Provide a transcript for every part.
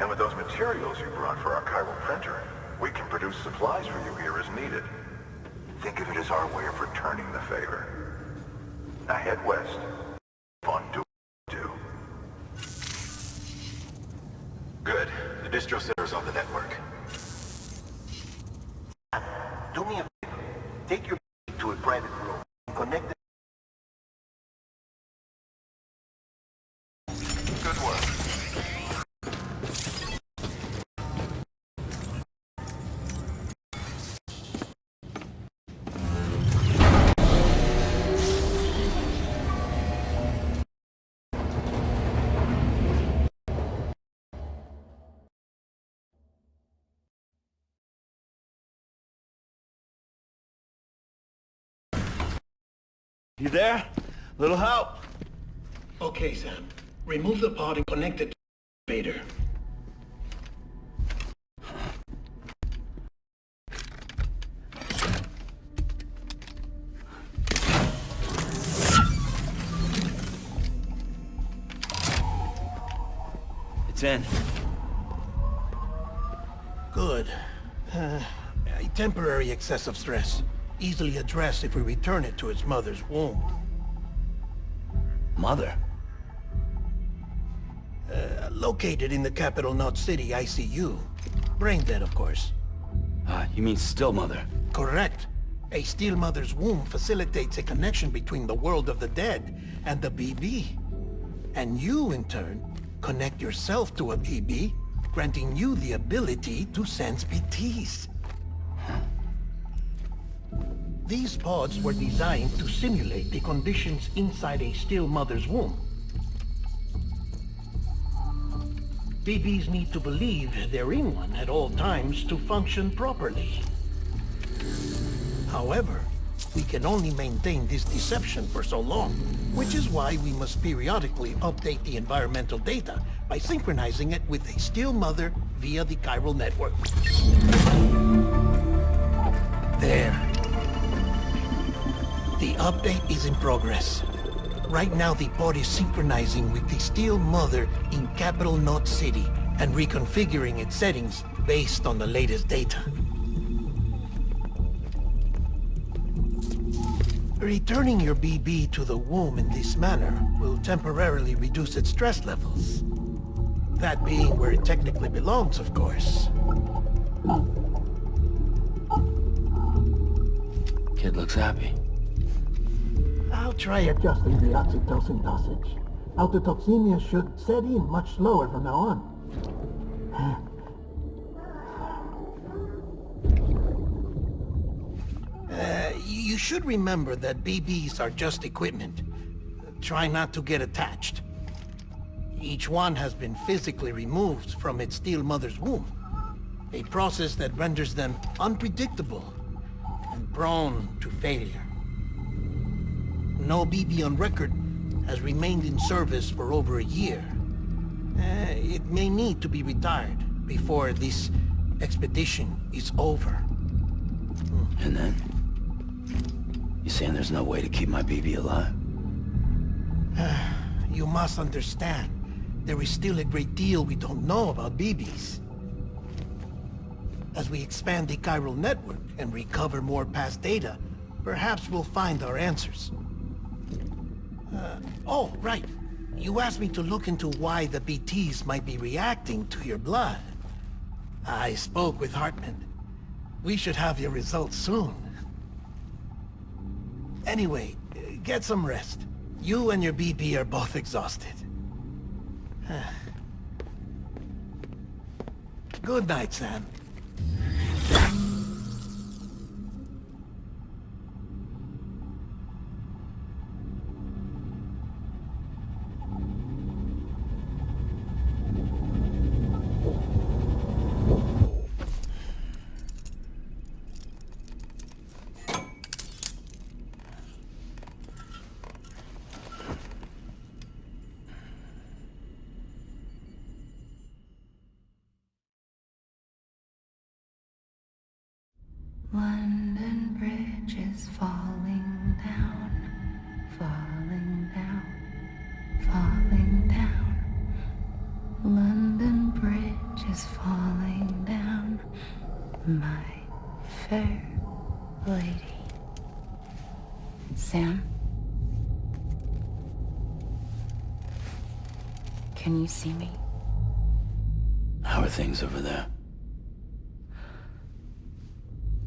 And with those materials you brought for our chiral printer, we can produce supplies for you here as needed. Think of it as our way of returning the favor. Now head west. On do. Good. The distro center's on the network. Do me a favor. Take your to a private room. Connect it. Good work. You there? Little help? Okay, Sam. Remove the pod and connect it to the elevator. It's in. Good. A temporary excessive stress. Easily addressed if we return it to its mother's womb. Mother? Located in the capital Knot City ICU. Brain dead, of course. You mean still mother? Correct. A still mother's womb facilitates a connection between the world of the dead and the BB. And you, in turn, connect yourself to a BB, granting you the ability to sense BTs. These pods were designed to simulate the conditions inside a still mother's womb. BBs need to believe they're in one at all times to function properly. However, we can only maintain this deception for so long, which is why we must periodically update the environmental data by synchronizing it with a still mother via the chiral network. There. The update is in progress. Right now the pod is synchronizing with the still mother in capital Knot City and reconfiguring its settings based on the latest data. Returning your BB to the womb in this manner will temporarily reduce its stress levels. That being where it technically belongs, of course. Kid looks happy. I'll try adjusting the oxytocin dosage. Autotoxemia should set in much slower from now on. You should remember that BBs are just equipment. Try not to get attached. Each one has been physically removed from its still mother's womb. A process that renders them unpredictable and prone to failure. No BB on record has remained in service for over a year. It may need to be retired before this expedition is over. And then? You saying there's no way to keep my BB alive? You must understand, there is still a great deal we don't know about BBs. As we expand the chiral network and recover more past data, perhaps we'll find our answers. Oh, right. You asked me to look into why the BTs might be reacting to your blood. I spoke with Hartman. We should have your results soon. Anyway, get some rest. You and your BB are both exhausted. Good night, Sam. London Bridge is falling down, falling down, falling down. London Bridge bridge is falling down, my fair lady. Sam? Can you see me? How are things over there?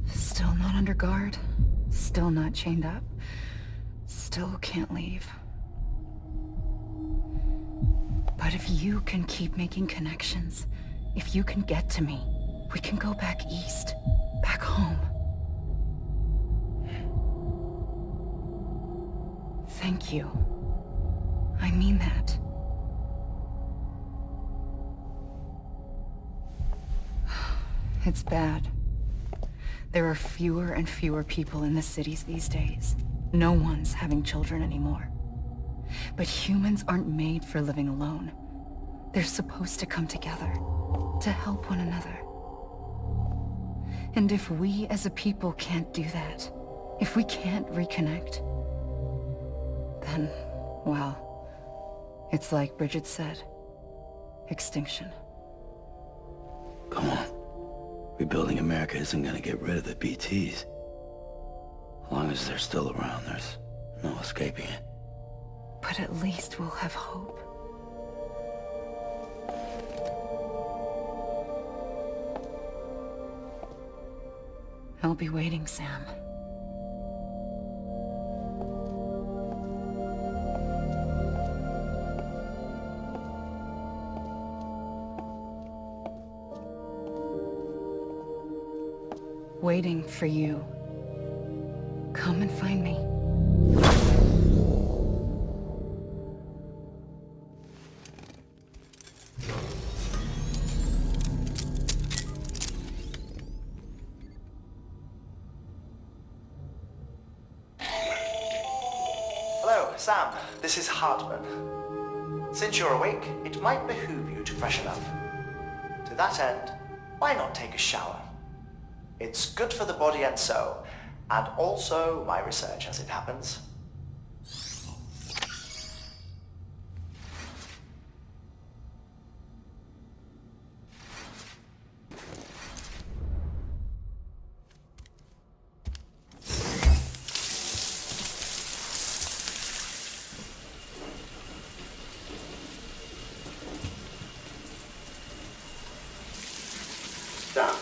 Still not under guard. Still not chained up. Still can't leave. But if you can keep making connections, if you can get to me, we can go back east. Back home. Thank you. I mean that. It's bad. There are fewer and fewer people in the cities these days. No one's having children anymore. But humans aren't made for living alone. They're supposed to come together, to help one another. And if we as a people can't do that, if we can't reconnect, then, well, it's like Bridget said, extinction. Come on. Rebuilding America isn't gonna get rid of the BTs. As long as they're still around, there's no escaping it. But at least we'll have hope. I'll be waiting, Sam. Waiting for you. Come and find me. Hello, Sam. This is Hartman. Since you're awake, it might behoove you to freshen up. To that end, why not take a shower? It's good for the body and soul, and also my research as it happens. Sam,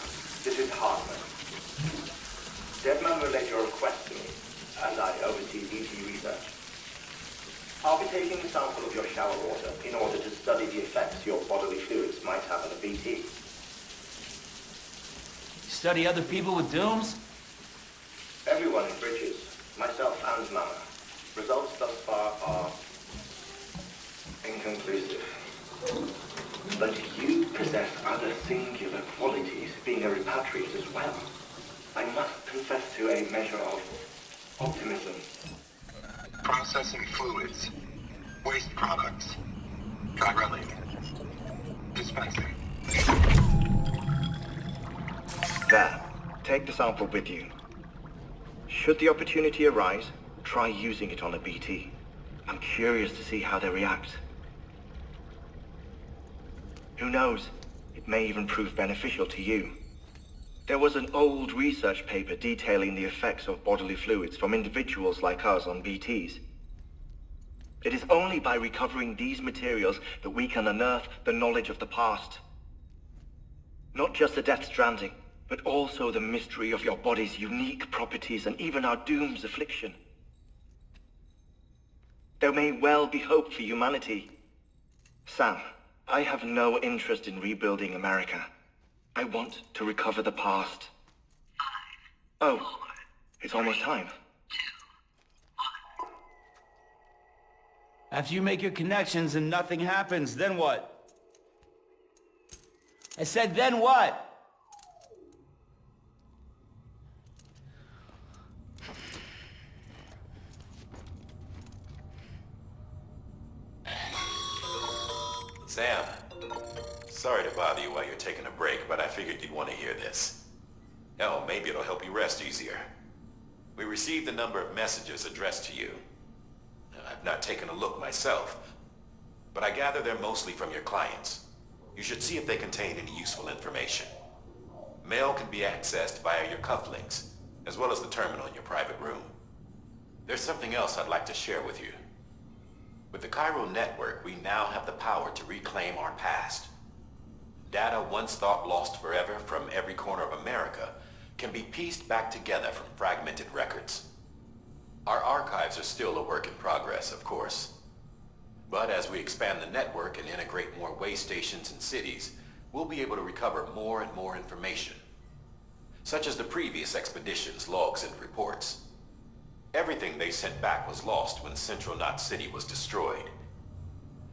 this is Hartman. Deadman relayed your request to me, and I oversee BT research. I'll be taking a sample of your shower water in order to study the effects your bodily fluids might have on a BT. Study other people with dooms? Everyone in Bridges, myself and Mama. Results thus far are inconclusive. But you possess other singular qualities, being a repatriate as well. I must confess to a measure of optimism. Processing fluids. Waste products. Drilling. Dispensing. There. Take the sample with you. Should the opportunity arise, try using it on a BT. I'm curious to see how they react. Who knows? It may even prove beneficial to you. There was an old research paper detailing the effects of bodily fluids from individuals like us on BTs. It is only by recovering these materials that we can unearth the knowledge of the past. Not just the Death Stranding, but also the mystery of your body's unique properties and even our doom's affliction. There may well be hope for humanity. Sam, I have no interest in rebuilding America. I want to recover the past. Oh, it's almost time. After you make your connections and nothing happens, then what? I said, then what? Sam, sorry to bother you while you're taking a break, but I figured you'd want to hear this. Hell, maybe it'll help you rest easier. We received a number of messages addressed to you. I've not taken a look myself, but I gather they're mostly from your clients. You should see if they contain any useful information. Mail can be accessed via your cufflinks, as well as the terminal in your private room. There's something else I'd like to share with you. With the Chiral network, we now have the power to reclaim our past. Data once thought lost forever from every corner of America can be pieced back together from fragmented records. Our archives are still a work in progress, of course. But as we expand the network and integrate more way stations and cities, we'll be able to recover more and more information, such as the previous expedition's logs and reports. Everything they sent back was lost when Central Knot City was destroyed.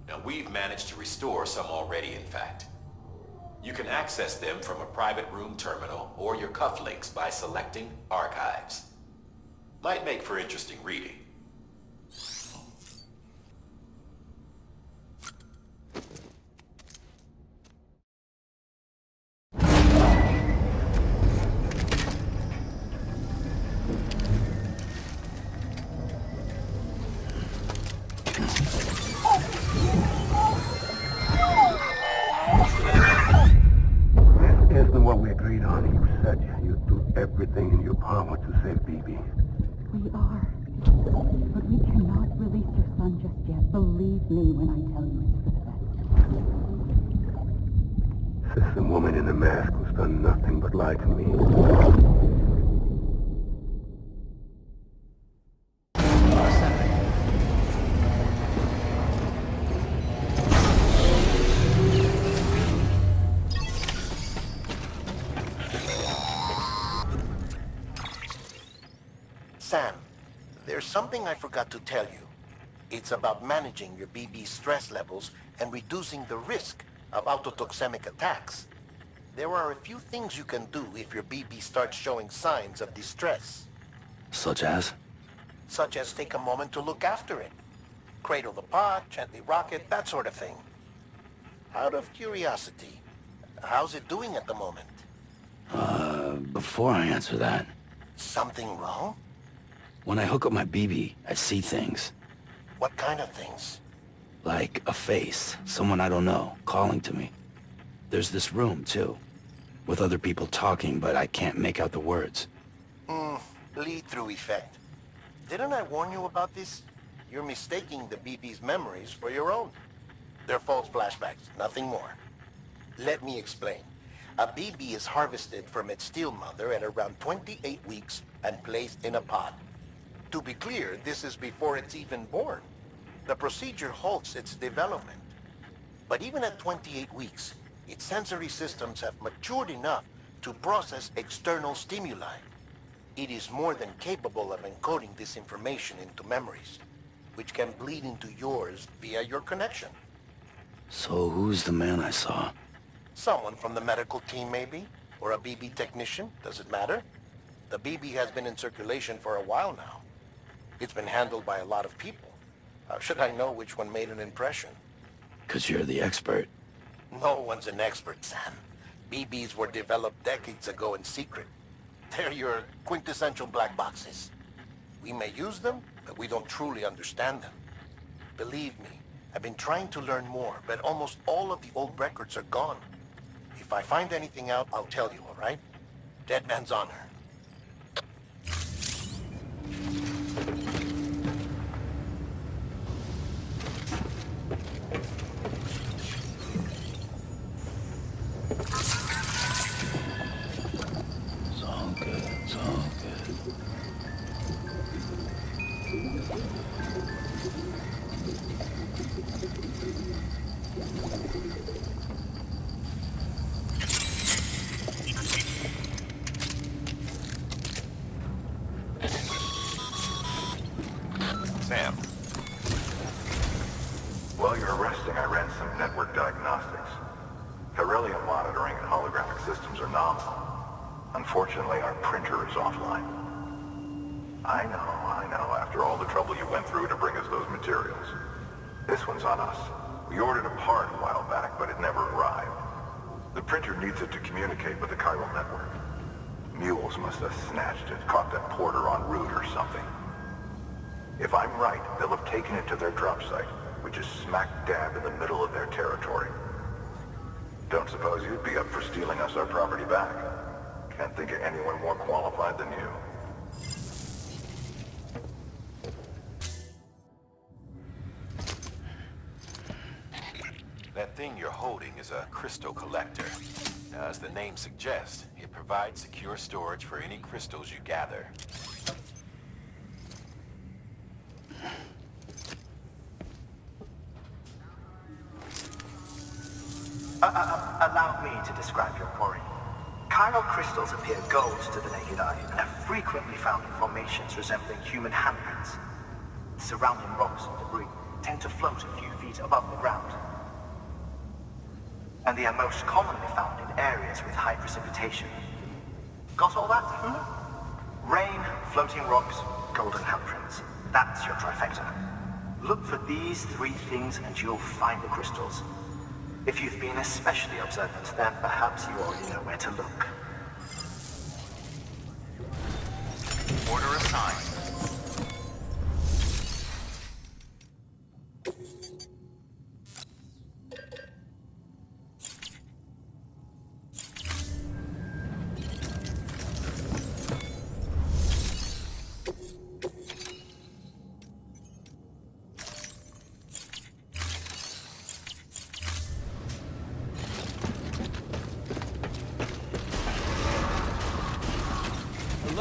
Now we've managed to restore some already, in fact. You can access them from a private room terminal or your cufflinks by selecting Archives. Might make for interesting reading. Isn't what we agreed on. You said you'd do everything in your power to save BB. We are. But we cannot release your son just yet. Believe me when I tell you it's for the best. System woman in the mask who's done nothing but lie to me. Sam, there's something I forgot to tell you. It's about managing your BB stress levels and reducing the risk of autotoxemic attacks. There are a few things you can do if your BB starts showing signs of distress. Such as? Such as take a moment to look after it. Cradle the pod, gently rock it, that sort of thing. Out of curiosity, how's it doing at the moment? Before I answer that, Something wrong? when I hook up my BB, I see things. What kind of things? Like a face, someone I don't know, calling to me. There's this room, too, with other people talking, but I can't make out the words. Lead-through effect. Didn't I warn you about this? You're mistaking the BB's memories for your own. They're false flashbacks, nothing more. Let me explain. A BB is harvested from its steel mother at around 28 weeks and placed in a pod. To be clear, this is before it's even born. The procedure halts its development. But even at 28 weeks, its sensory systems have matured enough to process external stimuli. It is more than capable of encoding this information into memories, which can bleed into yours via your connection. So who's the man I saw? Someone from the medical team, maybe? Or a BB technician? Does it matter? The BB has been in circulation for a while now. It's been handled by a lot of people. How should I know which one made an impression? 'Cause you're the expert. No one's an expert, Sam. BBs were developed decades ago in secret. They're your quintessential black boxes. We may use them, but we don't truly understand them. Believe me, I've been trying to learn more, but almost all of the old records are gone. If I find anything out, I'll tell you, all right? Dead man's honor. It's all good, it's all good. Sam, While you're resting, I ran some network diagnostics. Beryllium monitoring and holographic systems are nominal. Unfortunately, our printer is offline. I know, after all the trouble you went through to bring us those materials. This one's on us. We ordered a part a while back, but it never arrived. The printer needs it to communicate with the chiral network. Mules must have snatched it, caught that porter en route or something. If I'm right, they'll have taken it to their drop site, which is smack dab in the middle of their territory. Don't suppose you'd be up for stealing us our property back? Can't think of anyone more qualified than you. That thing you're holding is a crystal collector. Now, as the name suggests, it provides secure storage for any crystals you gather. Allow me to describe your quarry. Chiral crystals appear gold to the naked eye and are frequently found in formations resembling human handprints. Surrounding rocks and debris tend to float a few feet above the ground. And they are most commonly found in areas with high precipitation. Got all that? Rain, floating rocks, golden handprints. That's your trifecta. Look for these three things and you'll find the crystals. If you've been especially observant, then perhaps you already know where to look. Order assigned.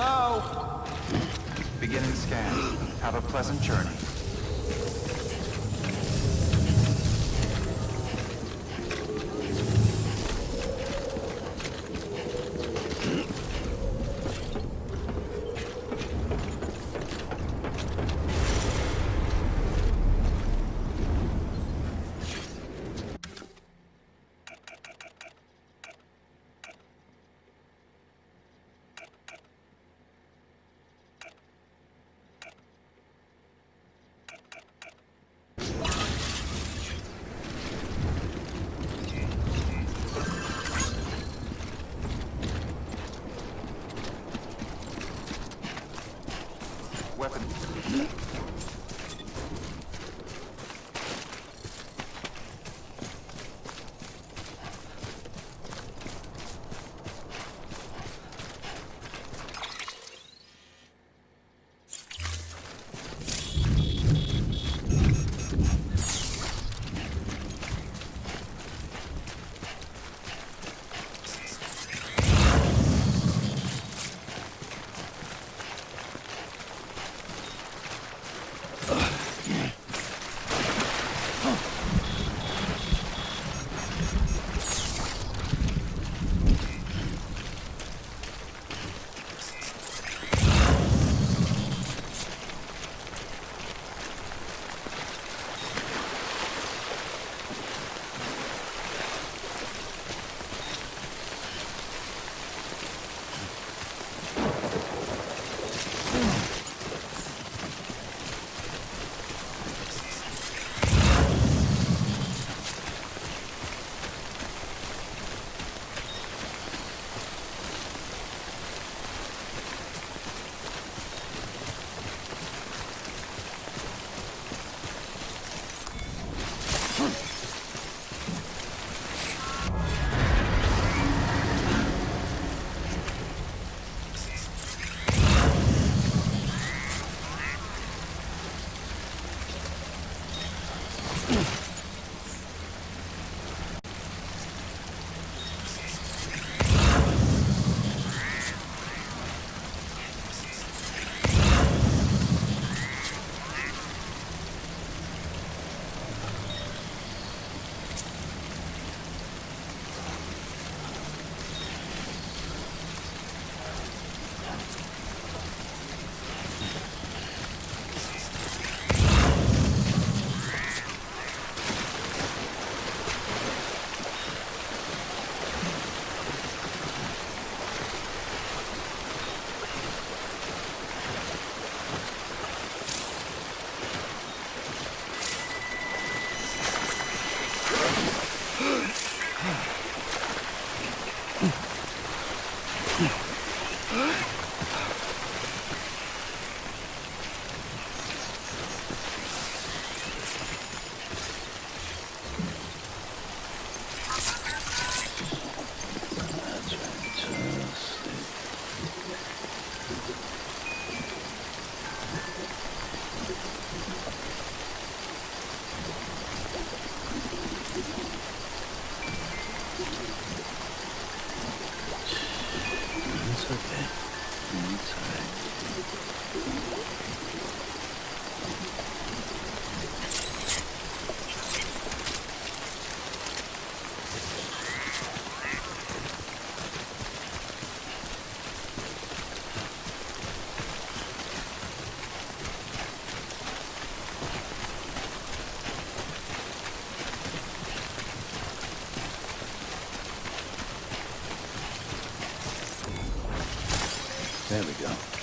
Hello? Beginning scan. Have a pleasant journey. There we go.